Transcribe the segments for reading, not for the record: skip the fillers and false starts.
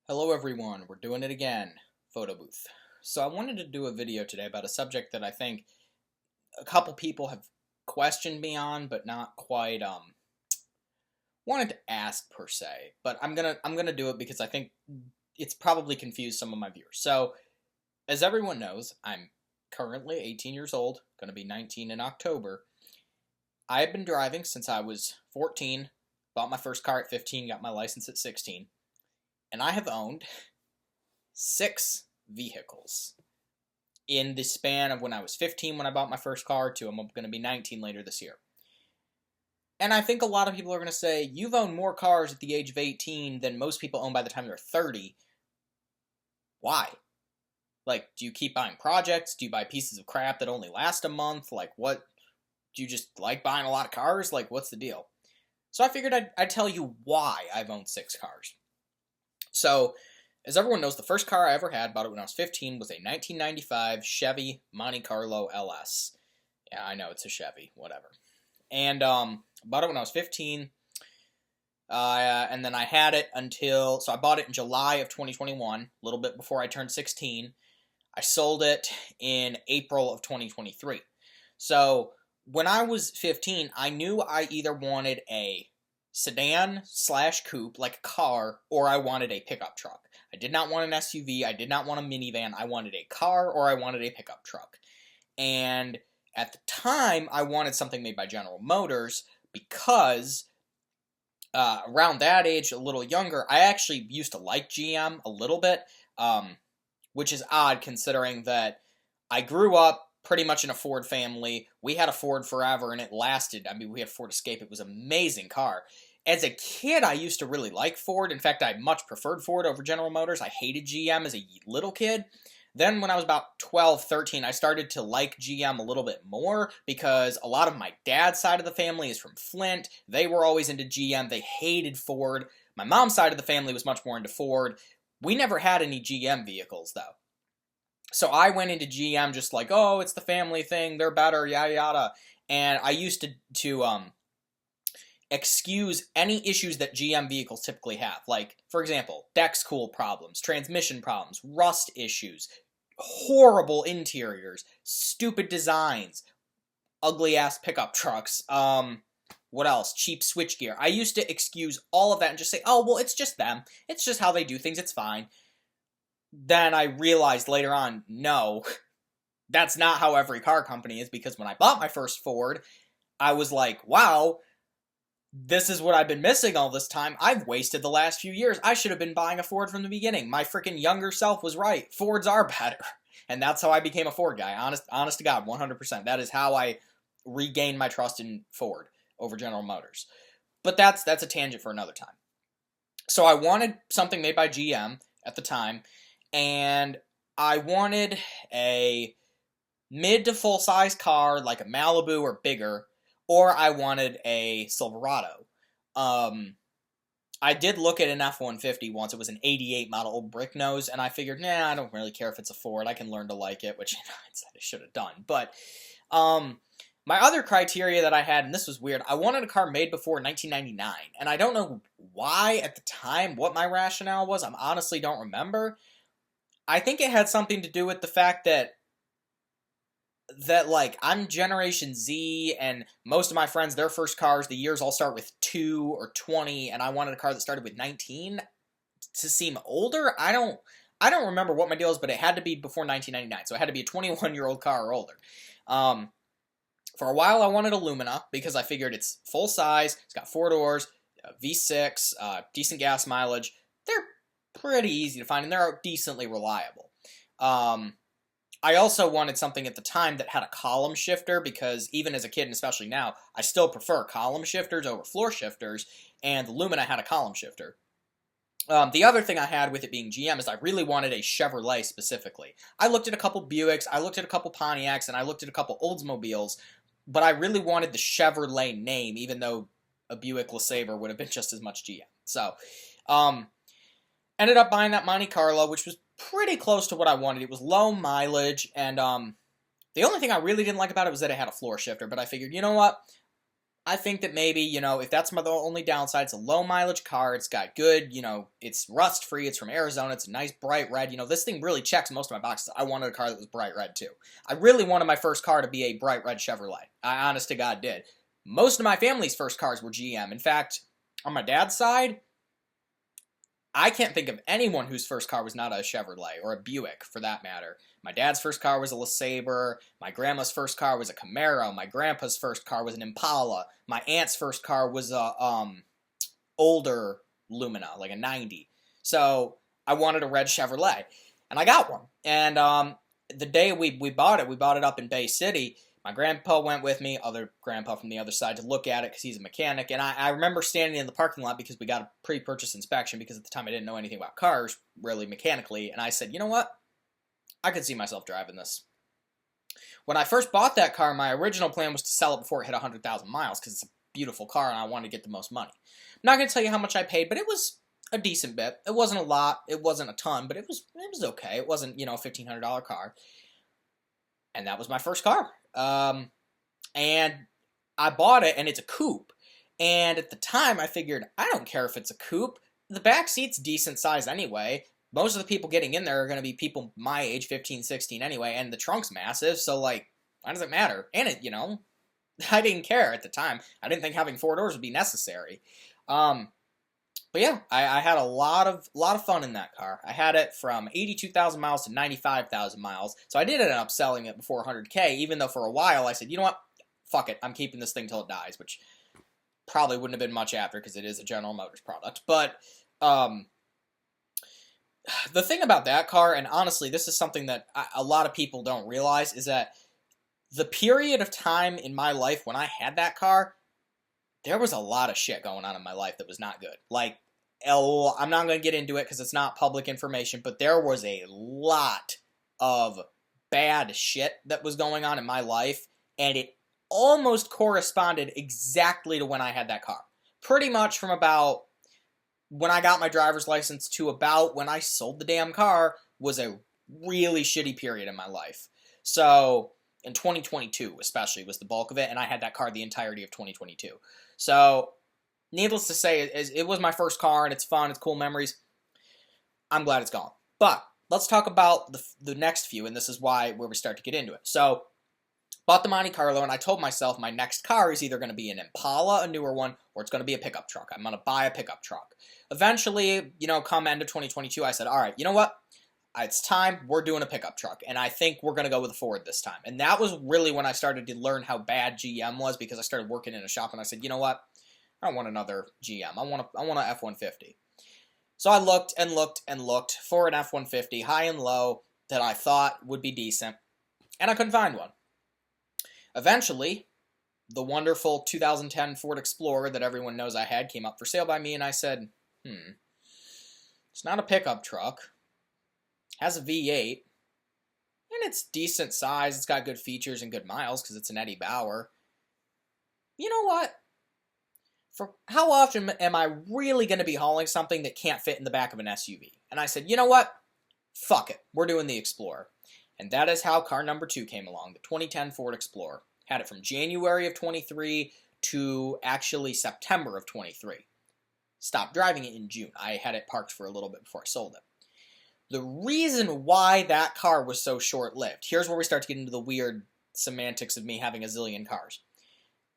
Hello everyone, we're doing it again, photo booth. So I wanted to do a video today about a subject that I think a couple people have questioned me on, but not quite wanted to ask per se. But I'm gonna do it because I think it's probably confused some of my viewers. So as everyone knows, I'm currently 18 years old, gonna be 19 in October. I've been driving since I was 14, bought my first car at 15, got my license at 16, and I have owned 6 vehicles in the span of when I was 15 when I bought my first car to I'm going to be 19 later this year. And I think a lot of people are going to say, you've owned more cars at the age of 18 than most people own by the time they're 30. Why? Like, do you keep buying projects? Do you buy pieces of crap that only last a month? Like, what? Do you just like buying a lot of cars? Like, what's the deal? So I figured I'd tell you why I've owned 6 cars. So, as everyone knows, the first car I ever had, bought it when I was 15, was a 1995 Chevy Monte Carlo LS. Yeah, I know, it's a Chevy, whatever. And bought it when I was 15, and then I had it until, so I bought it in July of 2021, a little bit before I turned 16. I sold it in April of 2023. So, when I was 15, I knew I either wanted a sedan slash coupe, like a car, or I wanted a pickup truck. I did not want an SUV, I did not want a minivan, I wanted a car or I wanted a pickup truck. And at the time, I wanted something made by General Motors because around that age, a little younger, I actually used to like GM a little bit, which is odd considering that I grew up pretty much in a Ford family. We had a Ford forever and it lasted. I mean, we had Ford Escape. It was an amazing car. As a kid, I used to really like Ford. In fact, I much preferred Ford over General Motors. I hated GM as a little kid. Then when I was about 12, 13, I started to like GM a little bit more because a lot of my dad's side of the family is from Flint. They were always into GM. They hated Ford. My mom's side of the family was much more into Ford. We never had any GM vehicles, though. So I went into GM just like, oh, it's the family thing, they're better, yada yada. And I used to excuse any issues that GM vehicles typically have. Like, for example, Dexcool problems, transmission problems, rust issues, horrible interiors, stupid designs, ugly-ass pickup trucks, what else? Cheap switchgear. I used to excuse all of that and just say, oh, well, it's just them. It's just how they do things, it's fine. Then I realized later on, no, that's not how every car company is, because when I bought my first Ford, I was like, wow, this is what I've been missing all this time. I've wasted the last few years. I should have been buying a Ford from the beginning. My freaking younger self was right. Fords are better. And that's how I became a Ford guy. Honest to God, 100%. That is how I regained my trust in Ford over General Motors. But that's a tangent for another time. So I wanted something made by GM at the time, and I wanted a mid to full size car like a Malibu or bigger, or I wanted a Silverado. I did look at an F-150 once. It was an 88 model old brick nose, and I figured, nah, I don't really care if it's a Ford. I can learn to like it, which I should have done. But my other criteria that I had, and this was weird, I wanted a car made before 1999, and I don't know why at the time, what my rationale was. I honestly don't remember. I think it had something to do with the fact that like I'm Generation Z, and most of my friends, their first cars, the years all start with 2 or 20, and I wanted a car that started with 19 to seem older. I don't remember what my deal is, but it had to be before 1999, so it had to be a 21-year-old car or older. For a while, I wanted a Lumina because I figured it's full size, it's got 4 doors, V6, decent gas mileage. They're pretty easy to find, and they're decently reliable. I also wanted something at the time that had a column shifter, because even as a kid, and especially now, I still prefer column shifters over floor shifters, and the Lumina had a column shifter. The other thing I had with it being GM is I really wanted a Chevrolet specifically. I looked at a couple Buicks, I looked at a couple Pontiacs, and I looked at a couple Oldsmobiles, but I really wanted the Chevrolet name, even though a Buick LeSabre would have been just as much GM. So, ended up buying that Monte Carlo, which was pretty close to what I wanted. It was low mileage, and the only thing I really didn't like about it was that it had a floor shifter, but I figured, you know what? I think that maybe, if that's the only downside, it's a low mileage car. It's got good, it's rust free. It's from Arizona. It's a nice bright red. This thing really checks most of my boxes. I wanted a car that was bright red too. I really wanted my first car to be a bright red Chevrolet. I honest to God did. Most of my family's first cars were GM. In fact, on my dad's side, I can't think of anyone whose first car was not a Chevrolet, or a Buick for that matter. My dad's first car was a LeSabre. My grandma's first car was a Camaro. My grandpa's first car was an Impala. My aunt's first car was a older Lumina, like a 90. So I wanted a red Chevrolet, and I got one. And the day we bought it up in Bay City. My grandpa went with me, other grandpa from the other side, to look at it because he's a mechanic. And I remember standing in the parking lot because we got a pre-purchase inspection because at the time I didn't know anything about cars, really mechanically. And I said, you know what? I could see myself driving this. When I first bought that car, my original plan was to sell it before it hit 100,000 miles because it's a beautiful car and I wanted to get the most money. I'm not going to tell you how much I paid, but it was a decent bit. It wasn't a lot. It wasn't a ton, but it was okay. It wasn't, a $1,500 car. And that was my first car. And I bought it, and it's a coupe. And at the time, I figured, I don't care if it's a coupe. The back seat's decent size anyway. Most of the people getting in there are going to be people my age, 15, 16 anyway, and the trunk's massive, so, why does it matter? And it, I didn't care at the time. I didn't think having 4 doors would be necessary. But yeah, I had a lot of fun in that car. I had it from 82,000 miles to 95,000 miles. So I did end up selling it before 100K, even though for a while I said, you know what? Fuck it. I'm keeping this thing till it dies, which probably wouldn't have been much after because it is a General Motors product. But the thing about that car, and honestly, this is something that a lot of people don't realize, is that the period of time in my life when I had that car, there was a lot of shit going on in my life that was not good. I'm not going to get into it because it's not public information, but there was a lot of bad shit that was going on in my life, and it almost corresponded exactly to when I had that car. Pretty much from about when I got my driver's license to about when I sold the damn car was a really shitty period in my life. So, in 2022 especially was the bulk of it, and I had that car the entirety of 2022. So, needless to say, it was my first car, and it's fun, it's cool memories. I'm glad it's gone. But, let's talk about the next few, and this is where we start to get into it. So, bought the Monte Carlo, and I told myself my next car is either going to be an Impala, a newer one, or it's going to be a pickup truck. I'm going to buy a pickup truck. Eventually, come end of 2022, I said, all right, you know what? It's time, we're doing a pickup truck, and I think we're going to go with a Ford this time. And that was really when I started to learn how bad GM was, because I started working in a shop, and I said, you know what? I don't want another GM. I want an F-150. So I looked and looked and looked for an F-150, high and low, that I thought would be decent, and I couldn't find one. Eventually, the wonderful 2010 Ford Explorer that everyone knows I had came up for sale by me, and I said, it's not a pickup truck. Has a V8, and it's decent size. It's got good features and good miles because it's an Eddie Bauer. You know what? For how often am I really going to be hauling something that can't fit in the back of an SUV? And I said, you know what? Fuck it. We're doing the Explorer. And that is how car number 2 came along, the 2010 Ford Explorer. Had it from January of 23 to actually September of 23. Stopped driving it in June. I had it parked for a little bit before I sold it. The reason why that car was so short-lived, here's where we start to get into the weird semantics of me having a zillion cars.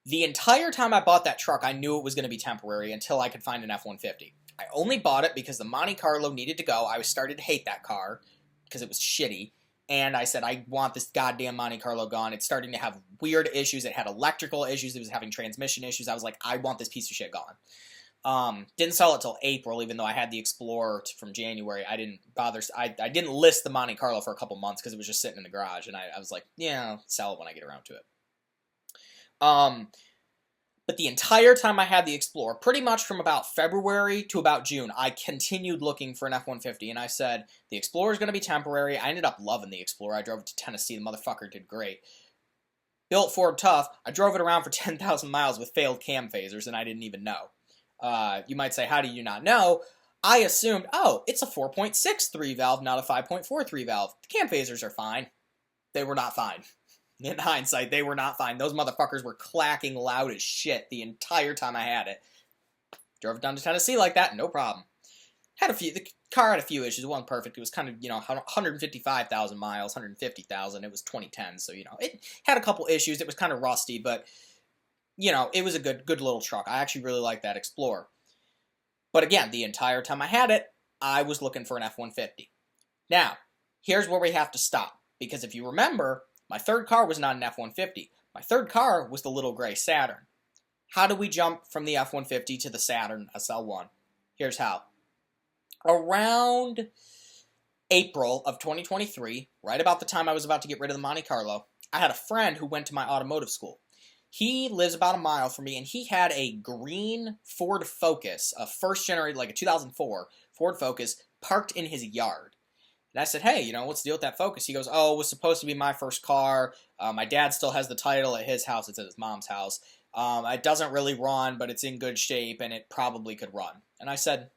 The entire time I bought that truck, I knew it was going to be temporary until I could find an F-150. I only bought it because the Monte Carlo needed to go. I started to hate that car because it was shitty. And I said, I want this goddamn Monte Carlo gone. It's starting to have weird issues. It had electrical issues. It was having transmission issues. I was like, I want this piece of shit gone. Didn't sell it till April, even though I had the Explorer from January. I didn't bother. I didn't list the Monte Carlo for a couple months because it was just sitting in the garage. And I was like, yeah, I'll sell it when I get around to it. But the entire time I had the Explorer, pretty much from about February to about June, I continued looking for an F-150, and I said, the Explorer is going to be temporary. I ended up loving the Explorer. I drove it to Tennessee. The motherfucker did great. Built Ford tough. I drove it around for 10,000 miles with failed cam phasers, and I didn't even know. You might say, how do you not know? I assumed, it's a 4.63 valve, not a 5.43 valve. The cam phasers are fine. They were not fine. In hindsight, they were not fine. Those motherfuckers were clacking loud as shit the entire time I had it. Drove it down to Tennessee like that, no problem. The car had a few issues. It wasn't perfect. It was kind of, 155,000 miles, 150,000. It was 2010, so, it had a couple issues. It was kind of rusty, but, it was a good little truck. I actually really liked that Explorer. But again, the entire time I had it, I was looking for an F-150. Now, here's where we have to stop. Because if you remember, my third car was not an F-150. My third car was the little gray Saturn. How do we jump from the F-150 to the Saturn SL1? Here's how. Around April of 2023, right about the time I was about to get rid of the Monte Carlo, I had a friend who went to my automotive school. He lives about a mile from me, and he had a green Ford Focus, a first generation, like a 2004 Ford Focus, parked in his yard. And I said, hey, what's the deal with that Focus? He goes, oh, it was supposed to be my first car. My dad still has the title at his house. It's at his mom's house. It doesn't really run, but it's in good shape, and it probably could run. And I said,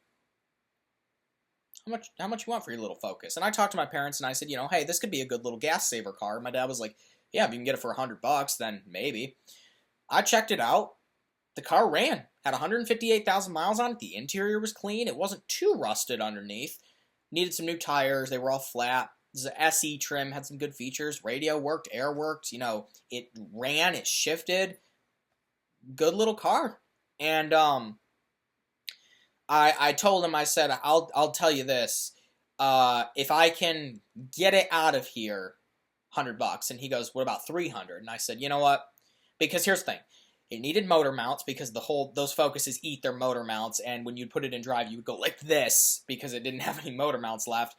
how much you want for your little Focus? And I talked to my parents, and I said, hey, this could be a good little gas saver car. My dad was like, yeah, if you can get it for $100, then maybe. I checked it out. The car ran. Had 158,000 miles on it. The interior was clean. It wasn't too rusted underneath. Needed some new tires. They were all flat. This is an SE trim. Had some good features. Radio worked. Air worked. It ran. It shifted. Good little car. And I told him, I said, I'll tell you this. If I can get it out of here, $100. And he goes, what about 300? And I said, you know what? Because here's the thing. It needed motor mounts because those Focuses eat their motor mounts, and when you put it in drive, you would go like this because it didn't have any motor mounts left.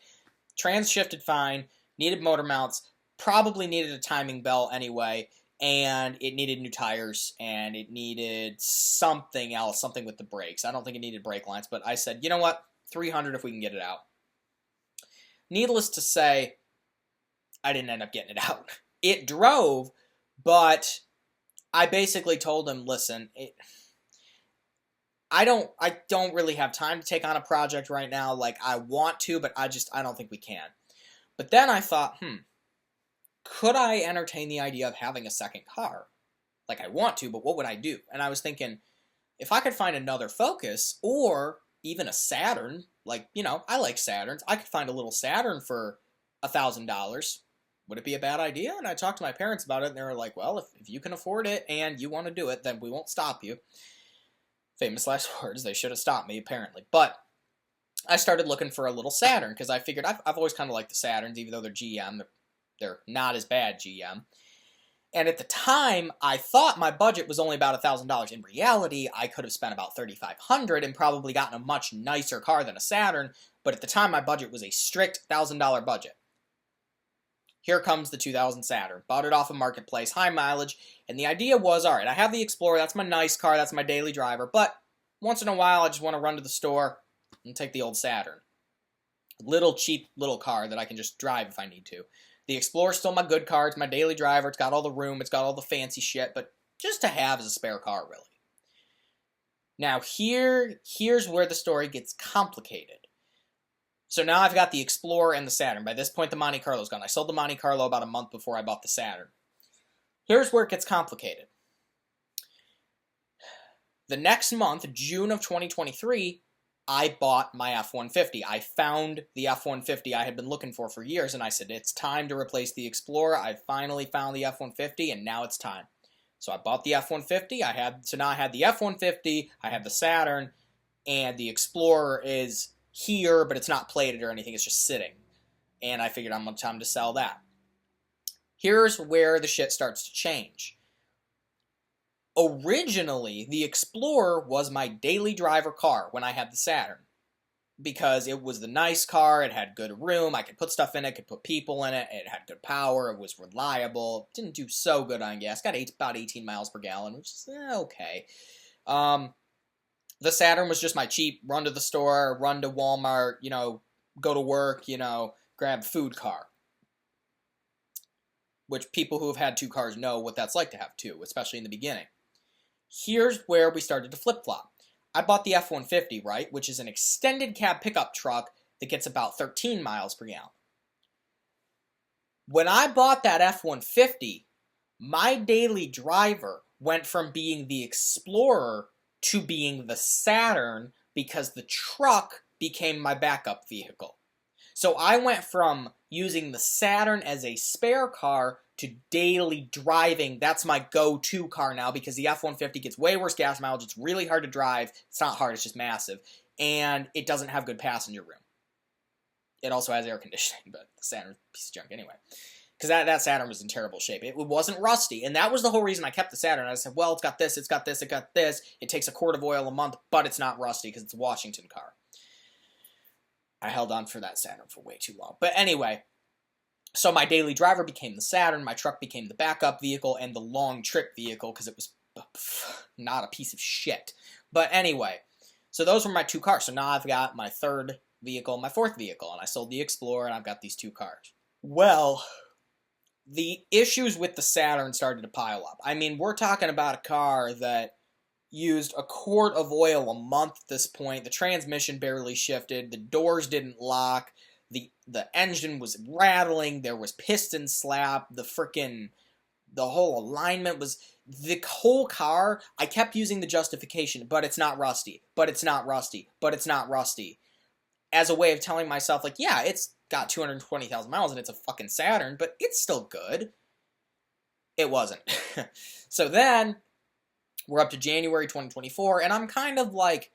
Trans shifted fine, needed motor mounts, probably needed a timing belt anyway, and it needed new tires, and it needed something else, something with the brakes. I don't think it needed brake lines, but I said, you know what? 300 if we can get it out. Needless to say, I didn't end up getting it out. It drove, but I basically told him, listen, I don't really have time to take on a project right now. Like, I want to, but I don't think we can. But then I thought, could I entertain the idea of having a second car? Like, I want to, but what would I do? And I was thinking, if I could find another Focus, or even a Saturn, like, I like Saturns. I could find a little Saturn for $1,000. Would it be a bad idea? And I talked to my parents about it, and they were like, well, if you can afford it and you want to do it, then we won't stop you. Famous last words. They should have stopped me, apparently. But I started looking for a little Saturn, because I figured I've always kind of liked the Saturns, even though they're GM. They're not as bad GM. And at the time, I thought my budget was only about $1,000. In reality, I could have spent about $3,500 and probably gotten a much nicer car than a Saturn, but at the time, my budget was a strict $1,000 budget. Here comes the 2000 Saturn. Bought it off a marketplace, high mileage, and the idea was, alright, I have the Explorer, that's my nice car, that's my daily driver, but once in a while I just want to run to the store and take the old Saturn. Little cheap little car that I can just drive if I need to. The Explorer's still my good car, it's my daily driver, it's got all the room, it's got all the fancy shit, but just to have as a spare car, really. Now here's where the story gets complicated. So now I've got the Explorer and the Saturn. By this point, the Monte Carlo's gone. I sold the Monte Carlo about a month before I bought the Saturn. Here's where it gets complicated. The next month, June of 2023, I bought my F-150. I found the F-150 I had been looking for years, and I said, it's time to replace the Explorer. I finally found the F-150, and now it's time. So I bought the F-150. So now I had the F-150, I have the Saturn, and the Explorer is here, but it's not plated or anything, it's just sitting. And I figured I'm time to sell that. Here's where the shit starts to change. Originally, the Explorer was my daily driver car when I had the Saturn. Because it was the nice car, it had good room, I could put stuff in it, could put people in it, it had good power, it was reliable, it didn't do so good on gas, got about 18 miles per gallon, which is okay. The Saturn was just my cheap run to the store, run to Walmart, go to work, grab food car. Which people who have had two cars know what that's like to have two, especially in the beginning. Here's where we started to flip-flop. I bought the F-150, right, which is an extended cab pickup truck that gets about 13 miles per gallon. When I bought that F-150, My daily driver went from being the Explorer to being the Saturn because the truck became my backup vehicle. So I went from using the Saturn as a spare car to daily driving. That's my go-to car now because the F-150 gets way worse gas mileage. It's really hard to drive. It's not hard, it's just massive. And it doesn't have good passenger room. It also has air conditioning, but the Saturn's a piece of junk anyway. Because that Saturn was in terrible shape. It wasn't rusty, and that was the whole reason I kept the Saturn. I said, well, it's got this, it's got this, it got this. It takes a quart of oil a month, but it's not rusty because it's a Washington car. I held on for that Saturn for way too long. But anyway, so my daily driver became the Saturn, my truck became the backup vehicle, and the long trip vehicle because it was not a piece of shit. But anyway, so those were my two cars. So now I've got my third vehicle, my fourth vehicle, and I sold the Explorer, and I've got these two cars. Well, the issues with the Saturn started to pile up. I mean, we're talking about a car that used a quart of oil a month at this point. The transmission barely shifted. The doors didn't lock. The engine was rattling. There was piston slap. The whole alignment was... The whole car, I kept using the justification, but it's not rusty, but it's not rusty, but it's not rusty, as a way of telling myself, like, yeah, it's got 220,000 miles and it's a fucking Saturn, but it's still good. It wasn't. So then, we're up to January 2024, and I'm kind of like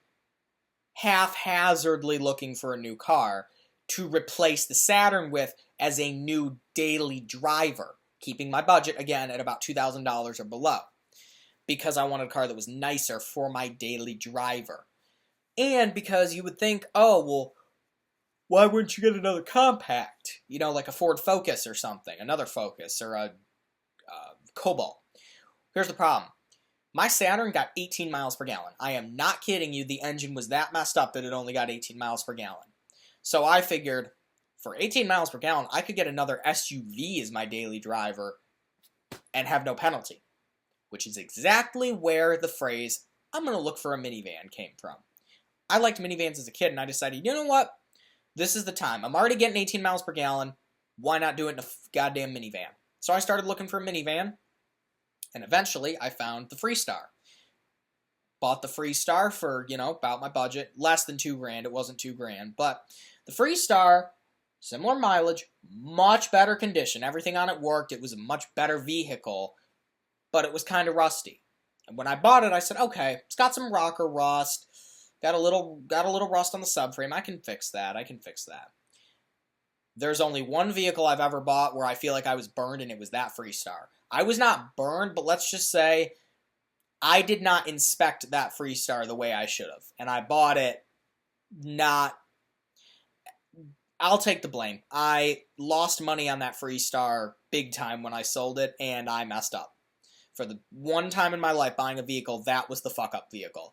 haphazardly looking for a new car to replace the Saturn with as a new daily driver, keeping my budget, again, at about $2,000 or below, because I wanted a car that was nicer for my daily driver. And because you would think, oh, well, why wouldn't you get another compact? You know, like a Ford Focus or something, another Focus, or a Cobalt. Here's the problem. My Saturn got 18 miles per gallon. I am not kidding you, the engine was that messed up that it only got 18 miles per gallon. So I figured, for 18 miles per gallon, I could get another SUV as my daily driver and have no penalty. Which is exactly where the phrase, I'm going to look for a minivan, came from. I liked minivans as a kid, and I decided, you know what? This is the time. I'm already getting 18 miles per gallon. Why not do it in a goddamn minivan? So I started looking for a minivan, and eventually I found the Freestar. Bought the Freestar for, you know, about my budget. Less than $2,000. It wasn't $2,000. But the Freestar, similar mileage, much better condition. Everything on it worked. It was a much better vehicle, but it was kind of rusty. And when I bought it, I said, okay, it's got some rocker rust. Got a little rust on the subframe. I can fix that. There's only one vehicle I've ever bought where I feel like I was burned, and it was that Freestar. I was not burned, but let's just say I did not inspect that Freestar the way I should have. And I bought it not... I'll take the blame. I lost money on that Freestar big time when I sold it, and I messed up. For the one time in my life buying a vehicle, that was the fuck-up vehicle.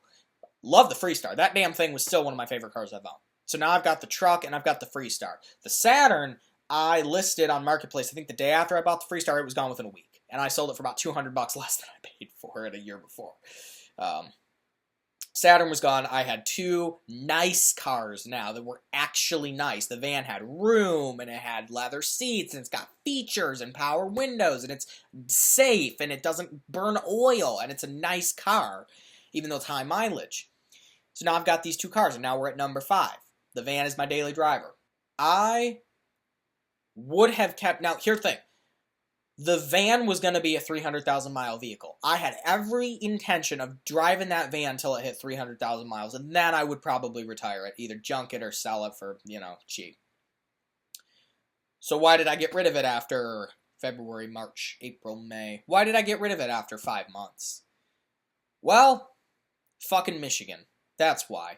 Love the Freestar. That damn thing was still one of my favorite cars I've owned. So now I've got the truck and I've got the Freestar. The Saturn, I listed on Marketplace, I think the day after I bought the Freestar, it was gone within a week. And I sold it for about $200 less than I paid for it a year before. Saturn was gone. I had two nice cars now that were actually nice. The van had room, and it had leather seats, and it's got features and power windows, and it's safe, and it doesn't burn oil, and it's a nice car, even though it's high mileage. So now I've got these two cars, and now we're at number 5. The van is my daily driver. I would have kept... Now, here's the thing. The van was going to be a 300,000 mile vehicle. I had every intention of driving that van until it hit 300,000 miles, and then I would probably retire it. Either junk it or sell it for, you know, cheap. So why did I get rid of it after February, March, April, May? Why did I get rid of it after 5 months? Well, fucking Michigan. That's why.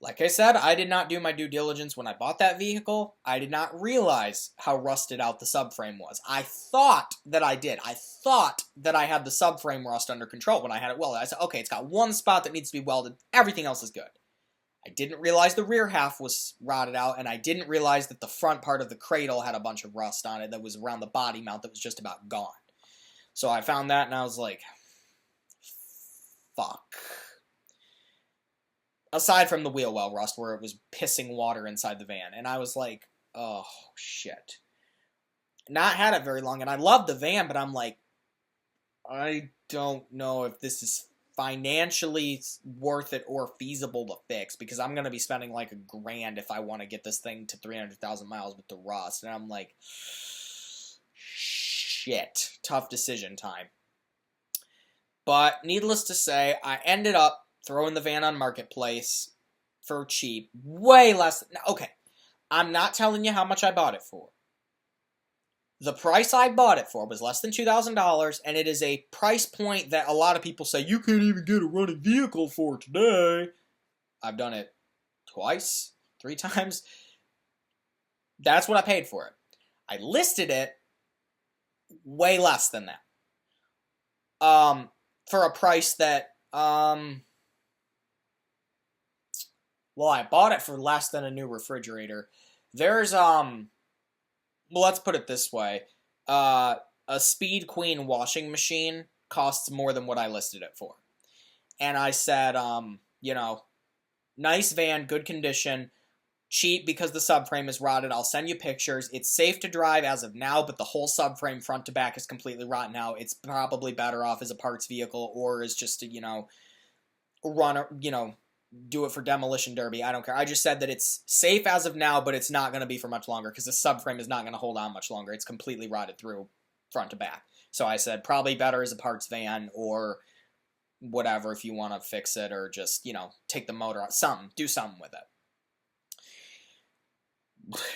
Like I said, I did not do my due diligence when I bought that vehicle. I did not realize how rusted out the subframe was. I thought that I did. I thought that I had the subframe rust under control when I had it welded. I said, okay, it's got one spot that needs to be welded. Everything else is good. I didn't realize the rear half was rotted out, and I didn't realize that the front part of the cradle had a bunch of rust on it that was around the body mount that was just about gone. So I found that, and I was like, fuck. Aside from the wheel well rust, where it was pissing water inside the van. And I was like, oh, shit. Not had it very long, and I love the van, but I'm like, I don't know if this is financially worth it or feasible to fix, because I'm going to be spending like $1,000 if I want to get this thing to 300,000 miles with the rust. And I'm like, shit, tough decision time. But needless to say, I ended up throwing the van on Marketplace for cheap, way less. Okay, I'm not telling you how much I bought it for. The price I bought it for was less than $2,000, and it is a price point that a lot of people say, you can't even get a running vehicle for today. I've done it twice, 3 times. That's what I paid for it. I listed it way less than that. For a price that, well, I bought it for less than a new refrigerator. There's, well, let's put it this way. A Speed Queen washing machine costs more than what I listed it for. And I said, you know, nice van, good condition, cheap because the subframe is rotted. I'll send you pictures. It's safe to drive as of now, but the whole subframe front to back is completely rotten now. It's probably better off as a parts vehicle or as just a, do it for demolition derby. I don't care. I just said that it's safe as of now, but it's not going to be for much longer because the subframe is not going to hold on much longer. It's completely rotted through front to back. So I said probably better as a parts van or whatever if you want to fix it or just, take the motor out. Do something with it.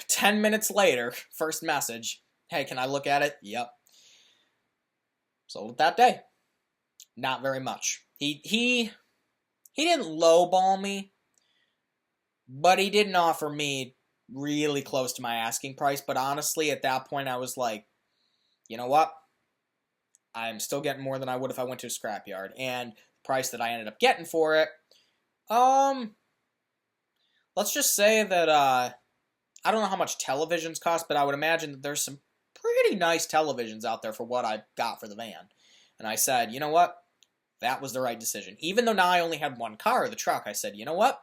10 minutes later, first message, hey, can I look at it? Yep. Sold it that day. Not very much. He didn't lowball me, but he didn't offer me really close to my asking price. But honestly, at that point, I was like, you know what? I'm still getting more than I would if I went to a scrapyard. And the price that I ended up getting for it, let's just say that, I don't know how much televisions cost, but I would imagine that there's some pretty nice televisions out there for what I got for the van. And I said, you know what? That was the right decision. Even though now I only had one car, the truck, I said, you know what?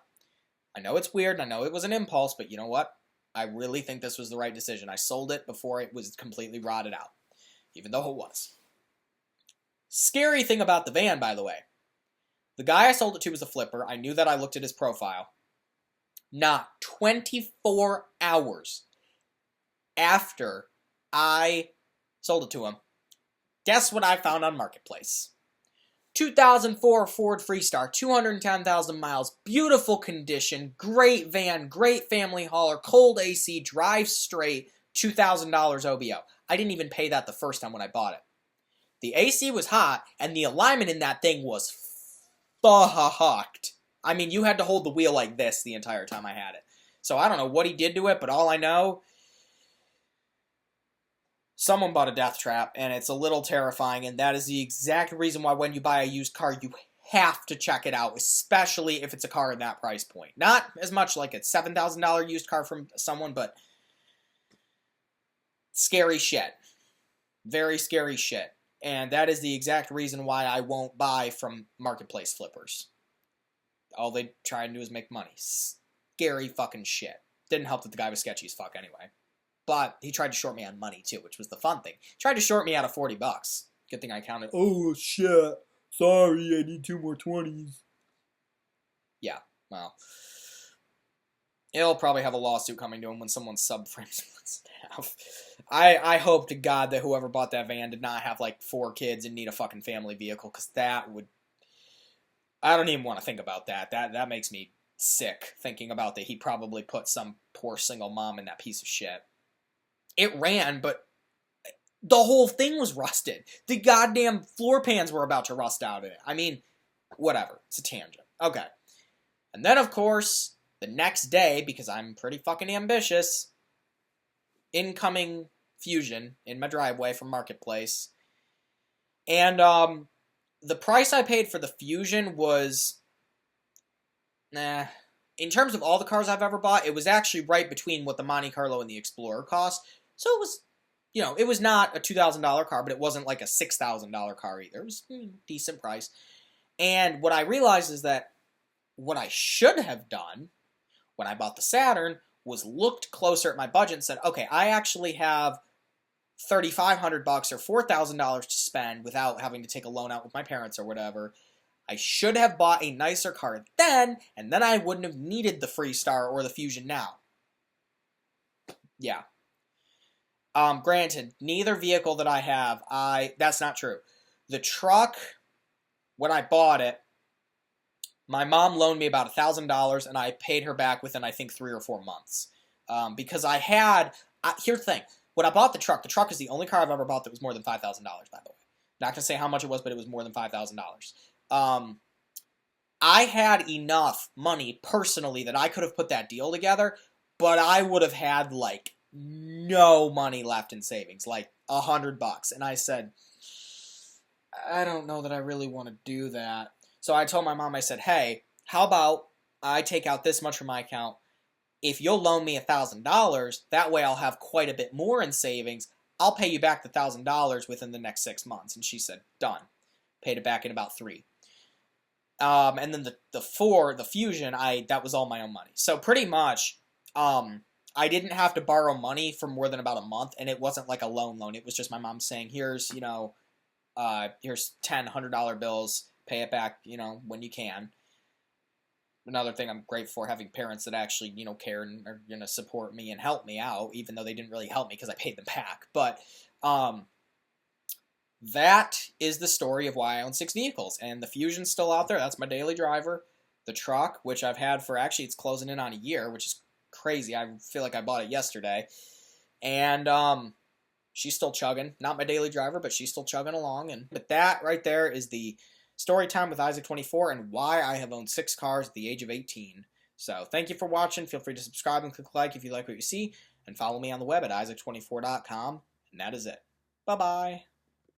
I know it's weird, and I know it was an impulse, but you know what? I really think this was the right decision. I sold it before it was completely rotted out, even though it was. Scary thing about the van, by the way. The guy I sold it to was a flipper. I knew that. I looked at his profile. Not 24 hours after I sold it to him, guess what I found on Marketplace? 2004 Ford Freestar, 210,000 miles, beautiful condition, great van, great family hauler, cold AC, drive straight, $2,000 OBO. I didn't even pay that the first time when I bought it. The AC was hot, and the alignment in that thing was fucked. I mean, you had to hold the wheel like this the entire time I had it. So I don't know what he did to it, but all I know, someone bought a death trap, and it's a little terrifying, and that is the exact reason why when you buy a used car, you have to check it out, especially if it's a car in that price point. Not as much like a $7,000 used car from someone, but scary shit. Very scary shit. And that is the exact reason why I won't buy from Marketplace flippers. All they try and do is make money. Scary fucking shit. Didn't help that the guy was sketchy as fuck anyway. But he tried to short me on money too, which was the fun thing. He tried to short me out of $40. Good thing I counted. Oh shit. Sorry, I need 2 more 20s. Yeah, well. He'll probably have a lawsuit coming to him when someone's subframe splits in half. I hope to God that whoever bought that van did not have like 4 kids and need a fucking family vehicle, because that would... I don't even want to think about that. That makes me sick, thinking about that he probably put some poor single mom in that piece of shit. It ran, but the whole thing was rusted. The goddamn floor pans were about to rust out of it. I mean, whatever. It's a tangent. Okay. And then, of course, the next day, because I'm pretty fucking ambitious, incoming Fusion in my driveway from Marketplace. And, the price I paid for the Fusion was, in terms of all the cars I've ever bought, it was actually right between what the Monte Carlo and the Explorer cost. So it was, it was not a $2,000 car, but it wasn't like a $6,000 car either. It was a decent price. And what I realized is that what I should have done when I bought the Saturn was looked closer at my budget and said, okay, I actually have $3,500 or $4,000 to spend without having to take a loan out with my parents or whatever. I should have bought a nicer car then, and then I wouldn't have needed the Freestar or the Fusion now. Yeah. Granted, neither vehicle that I have, that's not true. The truck, when I bought it, my mom loaned me about $1,000, and I paid her back within, I think, 3 or 4 months. Because here's the thing. When I bought the truck is the only car I've ever bought that was more than $5,000, by the way. Not going to say how much it was, but it was more than $5,000. I had enough money, personally, that I could have put that deal together, but I would have had, like, no money left in savings, like $100. And I said, I don't know that I really want to do that. So I told my mom, I said, hey, how about I take out this much from my account? If you'll loan me $1,000, that way I'll have quite a bit more in savings. I'll pay you back the $1,000 within the next 6 months. And she said, done. Paid it back in about 3. And then the Fusion, that was all my own money. So pretty much, I didn't have to borrow money for more than about a month, and it wasn't like a loan. It was just my mom saying, here's, here's $10, $100 bills, pay it back, when you can. Another thing I'm grateful for, having parents that actually, care and are going to support me and help me out, even though they didn't really help me because I paid them back. But that is the story of why I own 6 vehicles. And the Fusion's still out there. That's my daily driver. The truck, which I've had for, actually, it's closing in on a year, which is crazy. I feel like I bought it yesterday. And she's still chugging. Not my daily driver, but she's still chugging along. But that right there is the story time with Isaac24 and why I have owned 6 cars at the age of 18. So thank you for watching. Feel free to subscribe and click like if you like what you see. And follow me on the web at Isaac24.com. And that is it. Bye-bye.